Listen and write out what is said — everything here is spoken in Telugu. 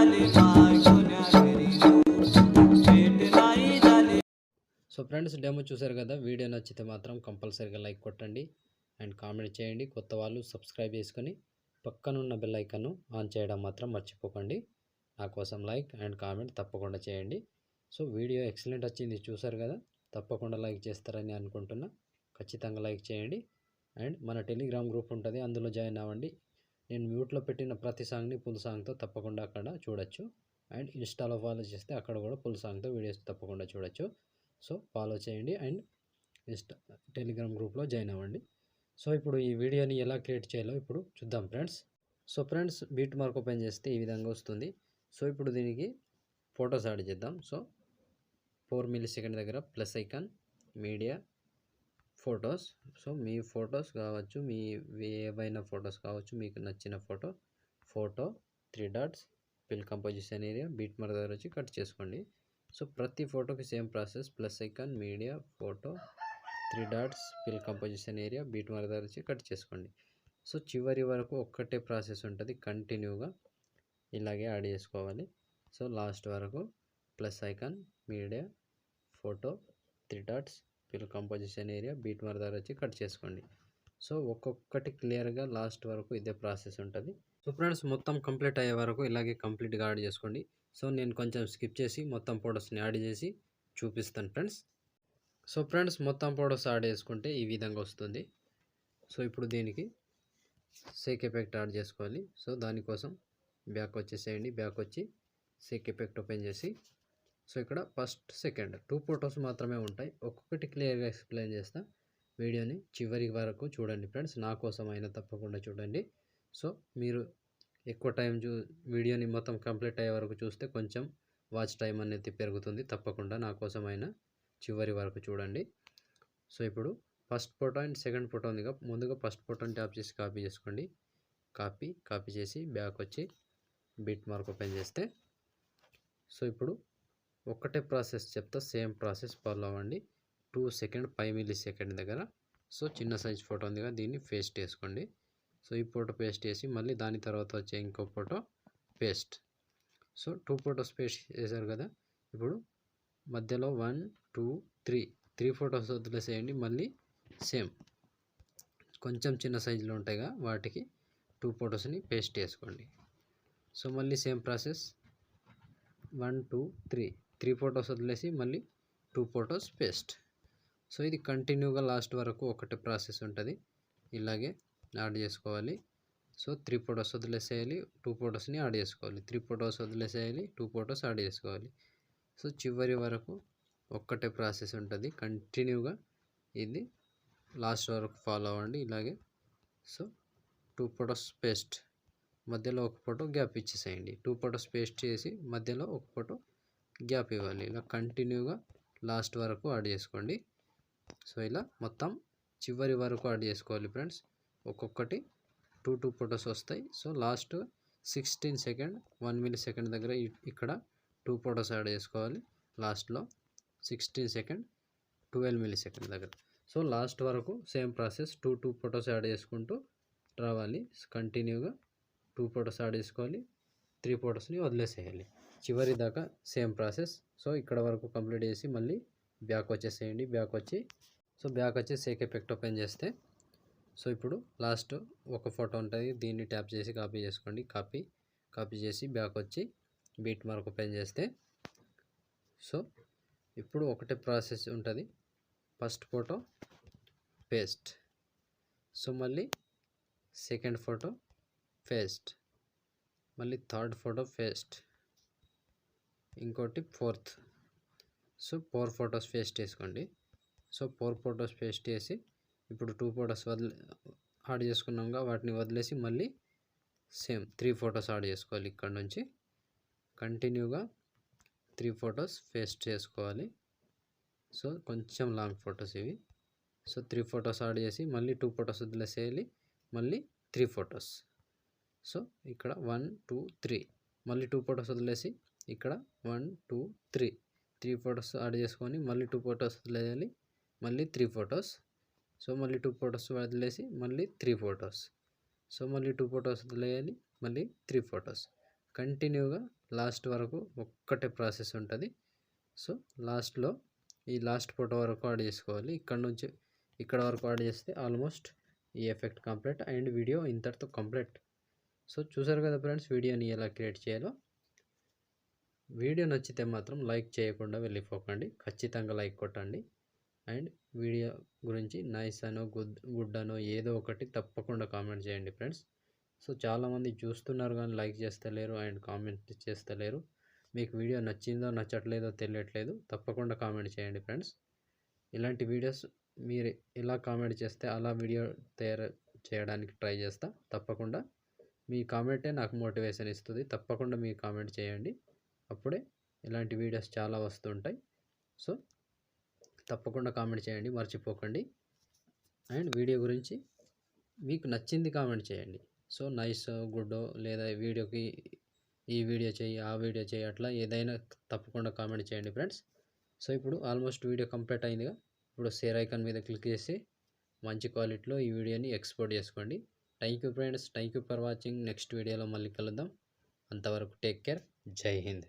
సో ఫ్రెండ్స్, డెమో చూసారు కదా. వీడియో నచ్చితే మాత్రం కంపల్సరీగా లైక్ కొట్టండి అండ్ కామెంట్ చేయండి. కొత్త వాళ్ళు సబ్స్క్రైబ్ చేసుకొని పక్కనున్న బెల్ ఐకాన్ను ఆన్ చేయడం మాత్రం మర్చిపోకండి. నా కోసం లైక్ అండ్ కామెంట్ తప్పకుండా చేయండి. సో వీడియో ఎక్సలెంట్ వచ్చింది చూసారు కదా. తప్పకుండా లైక్ చేస్తారని అనుకుంటున్నా. ఖచ్చితంగా లైక్ చేయండి. అండ్ మన టెలిగ్రామ్ గ్రూప్ ఉంటుంది, అందులో జాయిన్ అవ్వండి. నేను మ్యూట్లో పెట్టిన ప్రతి సాంగ్ని ఫుల్ సాంగ్తో తప్పకుండా అక్కడ చూడొచ్చు. అండ్ ఇన్స్టాలో ఫాలో చేస్తే అక్కడ కూడా ఫుల్ సాంగ్తో వీడియోస్ తప్పకుండా చూడొచ్చు. సో ఫాలో చేయండి అండ్ టెలిగ్రామ్ గ్రూప్లో జాయిన్ అవ్వండి. సో ఇప్పుడు ఈ వీడియోని ఎలా క్రియేట్ చేయాలో ఇప్పుడు చూద్దాం friends. So friends, beat mark open చేస్తే ఈ విధంగా వస్తుంది. సో ఇప్పుడు దీనికి ఫొటోస్ యాడ్ చేద్దాం. సో 4 millisecond దగ్గర plus icon, media, photos. So మీ ఫొటోస్ కావచ్చు, మీ ఏవైనా ఫొటోస్ కావచ్చు, మీకు నచ్చిన photo 3 dots, fill composition area, beat mark దగ్గర వచ్చి కట్ చేసుకోండి. సో ప్రతి ఫోటోకి same process. Plus icon, media, photo, 3 dots, fill composition area, beat mark దగ్గర వచ్చి కట్ చేసుకోండి. సో చివరి వరకు ఒక్కటే ప్రాసెస్ ఉంటుంది, కంటిన్యూగా ఇలాగే యాడ్ చేసుకోవాలి. సో లాస్ట్ వరకు plus icon, media, photo, 3 dots, fill composition area, beat mark దగ్గర వచ్చి కట్ చేసుకోండి. సో ఒక్కొక్కటి క్లియర్గా లాస్ట్ వరకు ఇదే ప్రాసెస్ ఉంటుంది. సో ఫ్రెండ్స్, మొత్తం కంప్లీట్ అయ్యే వరకు ఇలాగే కంప్లీట్గా యాడ్ చేసుకోండి. సో నేను కొంచెం స్కిప్ చేసి మొత్తం ఫొటోస్ని యాడ్ చేసి చూపిస్తాను ఫ్రెండ్స్. సో ఫ్రెండ్స్, మొత్తం ఫొటోస్ యాడ్ చేసుకుంటే ఈ విధంగా వస్తుంది. సో ఇప్పుడు దీనికి షేక్ ఎఫెక్ట్ యాడ్ చేసుకోవాలి. సో దానికోసం బ్యాక్ వచ్చేసేయండి. బ్యాక్ వచ్చి షేక్ ఎఫెక్ట్ ఓపెన్ చేసి, సో ఇక్కడ ఫస్ట్ సెకండ్ 2 ఫొటోస్ మాత్రమే ఉంటాయి. ఒక్కొక్కటి క్లియర్గా ఎక్స్ప్లెయిన్ చేస్తా. వీడియోని చివరి వరకు చూడండి ఫ్రెండ్స్, నా కోసం అయినా తప్పకుండా చూడండి. సో మీరు ఎక్కువ టైం వీడియోని మొత్తం కంప్లీట్ అయ్యే వరకు చూస్తే కొంచెం వాచ్ టైం అనేది పెరుగుతుంది. తప్పకుండా నా కోసం అయినా చివరి వరకు చూడండి. సో ఇప్పుడు first photo and second photo ఉందిగా, ముందుగా ఫస్ట్ ఫోటోని ట్యాప్ చేసి కాపీ చేసుకోండి. కాపీ చేసి బ్యాక్ వచ్చి బీట్ మార్క్ ఓపెన్ చేస్తే, సో ఇప్పుడు ఒక్కటే ప్రాసెస్ చెప్తా, సేమ్ ప్రాసెస్ ఫాలో అవ్వండి. 2 seconds 5 millisecond దగ్గర సో చిన్న సైజ్ ఫోటో ఉందిగా, దీన్ని పేస్ట్ చేసుకోండి. సో ఈ ఫోటో పేస్ట్ చేసి మళ్ళీ దాని తర్వాత వచ్చే ఇంకో photo paste. So 2 photos paste చేశారు కదా. ఇప్పుడు మధ్యలో 1 2 3 ఫొటోస్ వదిలేసేయండి. మళ్ళీ సేమ్ కొంచెం చిన్న సైజులో ఉంటాయిగా, వాటికి 2 ఫొటోస్ని పేస్ట్ చేసుకోండి. సో మళ్ళీ సేమ్ ప్రాసెస్ 1 2 3 ఫొటోస్ వదిలేసి మళ్ళీ 2 ఫొటోస్ పేస్ట్. సో ఇది కంటిన్యూగా లాస్ట్ వరకు ఒకటే ప్రాసెస్ ఉంటుంది, ఇలాగే యాడ్ చేసుకోవాలి. సో 3 ఫొటోస్ వదిలేసేయాలి, 2 ఫొటోస్ని యాడ్ చేసుకోవాలి. 3 ఫొటోస్ వదిలేసేయాలి, 2 ఫొటోస్ యాడ్ చేసుకోవాలి. సో చివరి వరకు ఒక్కటే ప్రాసెస్ ఉంటుంది, కంటిన్యూగా ఇది లాస్ట్ వరకు ఫాలో అవ్వండి ఇలాగే. సో 2 ఫొటోస్ పేస్ట్, మధ్యలో ఒక ఫోటో గ్యాప్ ఇచ్చేసేయండి. 2 ఫొటోస్ పేస్ట్ చేసి మధ్యలో ఒక ఫోటో గ్యాప్ ఇవ్వాలి. ఇలా కంటిన్యూగా లాస్ట్ వరకు యాడ్ చేసుకోండి. సో ఇలా మొత్తం చివరి వరకు యాడ్ చేసుకోవాలి ఫ్రెండ్స్. ఒక్కొక్కటి 2 ఫొటోస్ వస్తాయి. సో లాస్ట్ 16 seconds 1 millisecond దగ్గర ఇక్కడ 2 ఫొటోస్ యాడ్ చేసుకోవాలి. లాస్ట్లో 16 seconds 12 millisecond దగ్గర. సో లాస్ట్ వరకు సేమ్ ప్రాసెస్, 2 ఫొటోస్ యాడ్ చేసుకుంటూ రావాలి. కంటిన్యూగా 2 ఫొటోస్ యాడ్ చేసుకోవాలి, 3 ఫొటోస్ని వదిలేసేయాలి. చివరి దాకా సేమ్ ప్రాసెస్. సో ఇక్కడ వరకు కంప్లీట్ చేసి మళ్ళీ బ్యాక్ వచ్చేసేయండి. బ్యాక్ వచ్చి షేక్ ఎఫెక్ట్ ఓపెన్ చేస్తే, సో ఇప్పుడు లాస్ట్ ఒక ఫోటో ఉంటుంది, దీన్ని ట్యాప్ చేసి కాపీ చేసుకోండి. కాపీ చేసి బ్యాక్ వచ్చి బీట్ మార్క్ ఓపెన్ చేస్తే, సో ఇప్పుడు ఒకటే ప్రాసెస్ ఉంటుంది. ఫస్ట్ ఫోటో పేస్ట్, సో మళ్ళీ సెకండ్ ఫోటో పేస్ట్, మళ్ళీ థర్డ్ ఫోటో పేస్ట్, ఇంకోటి ఫోర్త్. సో 4 ఫొటోస్ పేస్ట్ చేసుకోండి. సో 4 ఫొటోస్ పేస్ట్ చేసి ఇప్పుడు 2 ఫొటోస్ యాడ్ చేసుకున్నాంగా, వాటిని వదిలేసి మళ్ళీ సేమ్ 3 ఫొటోస్ యాడ్ చేసుకోవాలి. ఇక్కడ నుంచి కంటిన్యూగా 3 ఫొటోస్ పేస్ట్ చేసుకోవాలి. సో కొంచెం లాంగ్ ఫొటోస్ ఇవి. సో 3 ఫొటోస్ యాడ్ చేసి మళ్ళీ 2 ఫొటోస్ వదిలేసేయాలి, మళ్ళీ 3 ఫొటోస్. సో ఇక్కడ 1 2 3, మళ్ళీ 2 ఫొటోస్ వదిలేసి ఇక్కడ 1 2 3 ఫొటోస్ యాడ్ చేసుకొని మళ్ళీ 2 ఫొటోస్ వదిలేయాలి, మళ్ళీ 3 ఫొటోస్. సో మళ్ళీ 2 ఫొటోస్ వదిలేసి మళ్ళీ 3 ఫొటోస్. సో మళ్ళీ 2 ఫొటోస్ వదిలేయాలి, మళ్ళీ 3 ఫొటోస్. కంటిన్యూగా లాస్ట్ వరకు ఒక్కటే ప్రాసెస్ ఉంటుంది. సో లాస్ట్లో ఈ లాస్ట్ ఫోటో వరకు యాడ్ చేసుకోవాలి. ఇక్కడ నుంచి ఇక్కడ వరకు యాడ్ చేస్తే ఆల్మోస్ట్ ఈ ఎఫెక్ట్ కంప్లీట్ అండ్ వీడియో ఇంతటితో కంప్లీట్. సో చూసారు కదా ఫ్రెండ్స్ వీడియోని ఎలా క్రియేట్ చేయాలో. వీడియో నచ్చితే మాత్రం లైక్ చేయకుండా వెళ్ళిపోకండి, ఖచ్చితంగా లైక్ కొట్టండి. అండ్ వీడియో గురించి నైస్ అనో గుడ్ అనో ఏదో ఒకటి తప్పకుండా కామెంట్ చేయండి ఫ్రెండ్స్. సో చాలామంది చూస్తున్నారు కానీ లైక్ చేస్తలేరు అండ్ కామెంట్ చేస్తలేరు. మీకు వీడియో నచ్చిందో నచ్చట్లేదో తెలియట్లేదు, తప్పకుండా కామెంట్ చేయండి ఫ్రెండ్స్. ఇలాంటి వీడియోస్ మీరు ఎలా కామెంట్ చేస్తే అలా వీడియో తయారు చేయడానికి ట్రై చేస్తా. తప్పకుండా మీ కామెంటే నాకు మోటివేషన్ ఇస్తుంది. తప్పకుండా మీరు కామెంట్ చేయండి, అప్పుడే ఇలాంటి వీడియోస్ చాలా వస్తుంటాయి. సో తప్పకుండా కామెంట్ చేయండి, మర్చిపోకండి. అండ్ వీడియో గురించి మీకు నచ్చింది కామెంట్ చేయండి. సో నైస్ గుడ్ లేదా వీడియోకి ఈ వీడియో చేయి ఆ వీడియో చేయి అట్లా ఏదైనా తప్పకుండా కామెంట్ చేయండి ఫ్రెండ్స్. సో ఇప్పుడు ఆల్మోస్ట్ వీడియో కంప్లీట్ అయిందిగా. ఇప్పుడు షేర్ ఐకాన్ మీద క్లిక్ చేసి మంచి క్వాలిటీలో ఈ వీడియోని ఎక్స్పోర్ట్ చేసుకోండి. Thank you friends, thank you for watching. Next వీడియోలో మళ్ళీ కలుద్దాం. అంతవరకు టేక్ కేర్. జై హింద్.